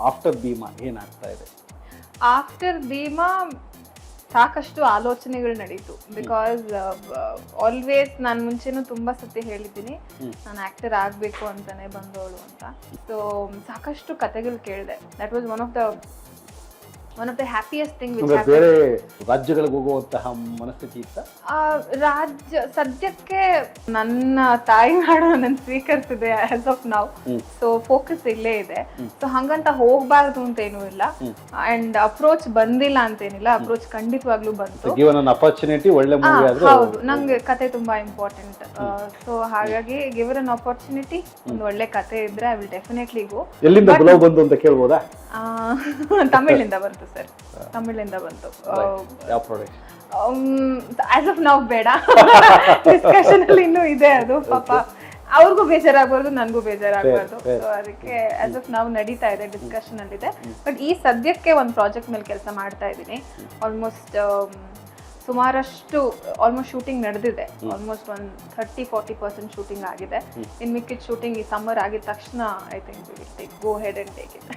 After Bima ಏನಾಗ್ತಾ ಇದೆ? After Bima ಸಾಕಷ್ಟು ಆಲೋಚನೆಗಳು ನಡೀತು. ಬಿಕಾಸ್ ಆಲ್ವೇಸ್ ನಾನು ಮುಂಚೆನೂ ತುಂಬಾ ಸತಿ ಹೇಳಿದ್ದೀನಿ ನಾನು ಆಕ್ಟರ್ ಆಗಬೇಕು ಅಂತಾನೆ ಬಂದವಳು ಅಂತ. ಸೊ ಸಾಕಷ್ಟು ಕತೆಗಳು ಕೇಳಿದೆ. That was one of the happiest thing which happen. ಬೇರೆ ರಾಜ್ಯಗಳಿಗೆ ಹೋಗುವಂತಹ ಮನಸ್ಥಿತಿ ಇತ್ತ? ಸದ್ಯಕ್ಕೆ ನನ್ನ ತಾಯಿ ನಾಡು ನನ್ನ ಸ್ವೀಕರಿಸಿದೆ as of now. So focus ಇಲ್ಲೇ ಇದೆ. ಸೊ ಹಂಗಂತ ಹೋಗ್ಬಾರ್ದು ಅಂತ ಏನೂ ಇಲ್ಲ. ಅಂಡ್ ಅಪ್ರೋಚ್ ಬಂದಿಲ್ಲ ಅಂತೇನಿಲ್ಲ, ಅಪ್ರೋಚ್ ಖಂಡಿತವಾಗ್ಲೂ ಬಂತು. ಗಿವನ್ ಅನ್ ಅಪರ್ಚುನಿಟಿ, ಒಳ್ಳೆ ಮೂವಿ ಆದ್ರೆ. ಹೌದು, ನಂಗೆ ಕತೆ ತುಂಬಾ ಇಂಪಾರ್ಟೆಂಟ್. ಸೊ ಹಾಗಾಗಿ ಗಿವನ್ ಅನ್ ಅಪರ್ಚುನಿಟಿ, ಒಂದು ಒಳ್ಳೆ ಕತೆ ಇದ್ರೆ ಐ ವಿಲ್ ಡೆಫಿನೆಟ್ಲಿ ಗೋ. ಎಲ್ಲಿಂದ ಬುಲಾವ್ ಬಂತು ಅಂತ ಕೇಳ್ಬೋದಾ? ತಮಿಳಿಂದ ಬಂತು ಸರ್, ತಮಿಳಿಂದ ಬಂತು. ಯಾವ ಪ್ರಾಡಕ್ಟ್? ಆಸ್ ಆಫ್ ನಾವು ಬೇಡ, ಡಿಸ್ಕಷನ್ ಅಲ್ಲಿ ಇನ್ನೂ ಇದೆ ಅದು. ಪಾಪ ಅವ್ರಿಗೂ ಬೇಜಾರಾಗಬಾರ್ದು, ನನಗೂ ಬೇಜಾರಾಗಬಾರ್ದು. ಸೊ ಅದಕ್ಕೆ ಆಸ್ ಆಫ್ ನಾವು ನಡೀತಾ ಇದೆ, ಡಿಸ್ಕಷನ್ ಅಲ್ಲಿ ಇದೆ. ಬಟ್ ಈ ಸದ್ಯಕ್ಕೆ ಒಂದು ಪ್ರಾಜೆಕ್ಟ್ ಮೇಲೆ ಕೆಲಸ ಮಾಡ್ತಾ ಇದ್ದೀನಿ. ಆಲ್ಮೋಸ್ಟ್ ಸುಮಾರಷ್ಟು ಶೂಟಿಂಗ್ ನಡೆದಿದೆ. ಆಲ್ಮೋಸ್ಟ್ ಒಂದು 30-40% ಶೂಟಿಂಗ್ ಆಗಿದೆ. ಇನ್ ಮಿಕ್ಕಿದ ಶೂಟಿಂಗ್ ಈ ಸಮ್ಮರ್ ಆಗಿದ ತಕ್ಷಣ I think we will go head and take it.